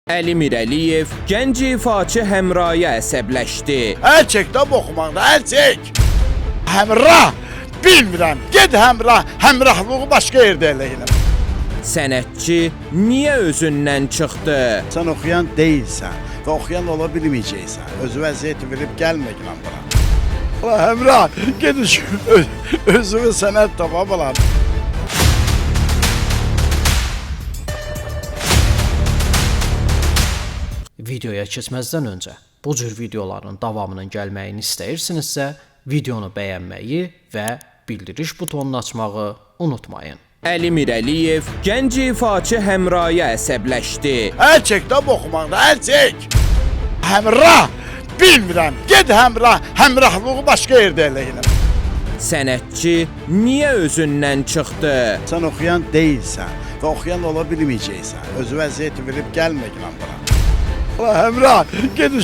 Əli Mirəliyev gənc ifaçı Həmraya əsəbləşdi. Əl çək də oxumaqda, əl çək. Həmrah, bilmirəm, ged həmrah, həmrahlığı başqa yerdə eləyinəm. Sənətçi niyə özündən çıxdı? Sən oxuyan deyilsən və oxuyan ola bilməyəcəksən. Özü vəziyyəti verib gəlməklə bura. Ulan Həmrah, ged özünü sənət tapa balar. Videoya keçməzdən öncə bu cür videoların davamının gəlməyini istəyirsinizsə, videonu bəyənməyi və bildiriş butonunu açmağı unutmayın. Əli Mirəliyev gənc ifaçı Həmraya əsəbləşdi. Əl çək də oxumaqda, əl çək. Həmrah, bilmirəm, ged həmrah, həmrahlığı başqa yerdə eləyinəm. Sənətçi niyə özündən çıxdı? Sən oxuyan deyilsən və oxuyan ola bilməyəcəksən. Özü vəziyyəti verib gəlməklə bura. Ulan Həmrah, ged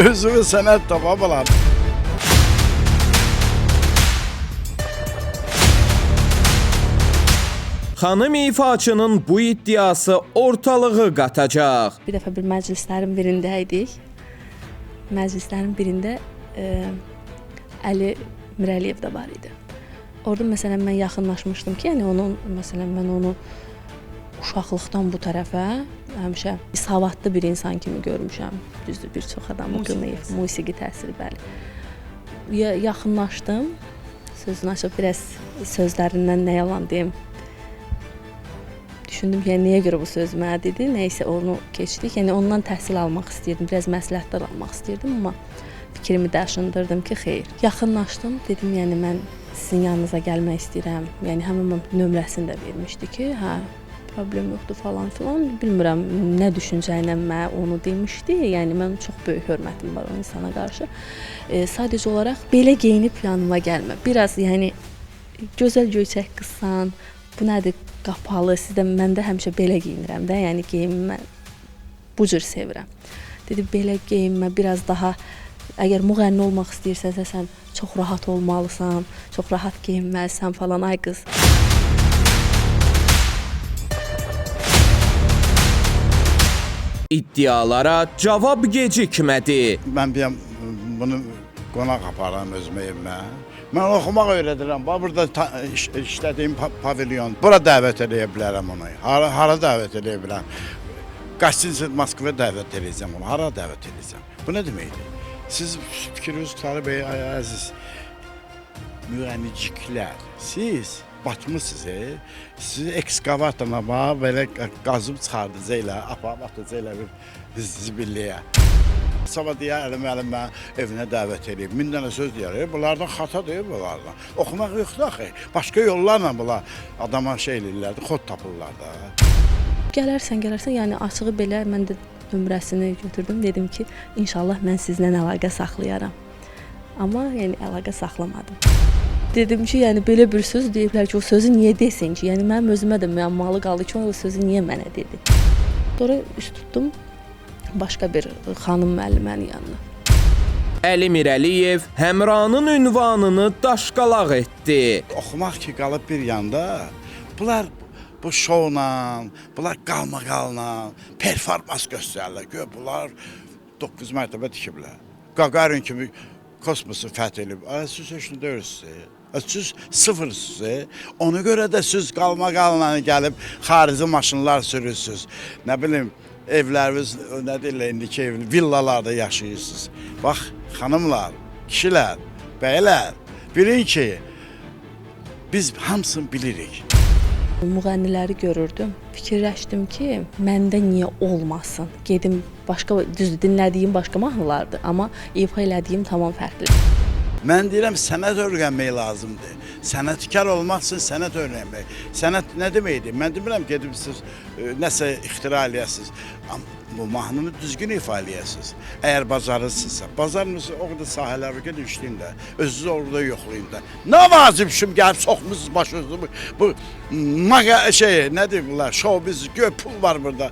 özünü sənət tapa balar. Xanım ifaçının bu iddiası ortalığı qatacaq. Bir dəfə bir məclislərin birində idik. Məclislərin birində Əli Mirəliyev də var idi. Orada məsələn mən yaxınlaşmışdım ki, yəni onun məsələn mən onu uşaqlıqdan bu tərəfə həmişə savadlı bir insan kimi görmüşəm. Düzdür, bir çox adamı qınayıb, musiqi təsiri bəli. Yaxınlaşdım. Sözünü açıb biraz sözlərindən nə yalan deyim. Düşündüm ki, niyə görə bu söz mənə dedi. Nəysə onu keçdik. Yəni ondan təhsil almaq istirdim, biraz məsləhətlər almaq istirdim, amma fikrimi daşındırdım ki, xeyr. Yaxınlaşdım, dedim, yəni mən sizin yanınıza gəlmək istəyirəm. Yəni həmin nömrəsini də vermişdi ki, hə, problem yoxdur falan filan. Bilmirəm nə düşüncə ilə mənə onu demişdi. Yəni mən çox böyük hörmətim var o insana qarşı. Sadəcə olaraq belə geyinib yanıma gəlmə. Biraz yəni gözəl göyçək qızsan. Bu nədir? Qapalı. Mən də həmişə belə geyinirəm də. Yəni geyinmə bu cür sevirəm. Dedi belə geyinmə, biraz daha əgər müğənni olmaq istəyirsənsə sən çox rahat olmalısan, çox rahat geyinməlisən falan ay qız. İddialara cavab gecikmədi. Mən bir bunu qonaq aparıram özümə evimə. Mən oxumaq öyrədirəm. Burada işlədiyim pavilyon. Bura dəvət edə bilərəm onu. Hara dəvət edə bilərəm? Qaçınca Moskvaya dəvət edəcəm onu. Hara dəvət edəcəm? Bu nə deməkdir? Siz fikriniz Tutarı bəy, əziz müğənniciklər, siz batmısınız, sizi ekskavatorla belə qazıb çıxardacaqlar, aparıb atacaqlar bir zibilliyə. Sabah deyə əlim evinə dəvət edib, 1000 dənə söz deyər, bunlardan xata deyir bunlardan. Oxumaq yoxdur axı, başqa yollarla bunlar adama şey eləyirlər, xod tapırlar da. Gələrsən, yəni açığı belə mən də nömrəsini götürdüm, dedim ki, inşallah mən sizlə əlaqə saxlayaram. Amma yəni əlaqə saxlamadım. Dedim ki, yəni belə bir söz deyiblər ki, o sözü niyə desin ki? Yəni mənim özümə də müəmmalı qaldı ki, o sözü niyə mənə dedi? Sonra üst tutdum başqa bir xanım müəllimənin yanına. Əli Mirəliyev Həmranın ünvanını daşqalaq etdi. Oxumaq ki, qalıb bir yanda, bunlar bu şovla, bunlar qalmaqalla, performans göstərirlər. Gör, bunlar 9 mərtəbə tikiblər. Qaqarin kimi kosmosu fəth edib. Siz heç nə deyilsiniz. Siz sıfırsınız. Ona görə də siz qalmaqalla gəlib xarici maşınlar sürürsünüz. Nə bilim, evləriniz, nə deyirlər, indiki villalarda yaşayırsınız. Bax, xanımlar, kişilər, bəylər, bilin ki, biz hamısını bilirik. Müğənniləri görürdüm. Fikirləşdim ki, məndə niyə olmasın? Gedim başqa, düzdür, dinlədiyim başqa mahnılardır, amma ifa elədiyim tamam fərqli. Mən deyirəm, sənət öyrənmək lazımdır. Sənətkar olmaq üçün sənət öyrənmək. Sənət nə deməkdir? Mən demirəm, gedib siz nəsə ixtira eləyəsiniz. Bu mahnını düzgün ifa eləyəsiniz. Əgər bacarırsınızsa, bacarmırsınız, o qədər sahələrə gedin işləyin də, özünüzü orada yoxlayın da. Nə vacibşim gəlib soxmusunuz başınızı bu nə deyim bunlar, şov-biz, göy pul var burada.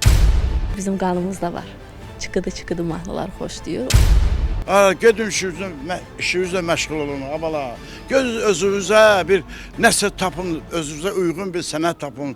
Bizim qanımızda var. Çıqıdı mahnılar xoşlayır. Gedin işinizlə məşğul olun, abala. Özünüzə bir nəsə tapın, özünüzə uyğun bir sənət tapın.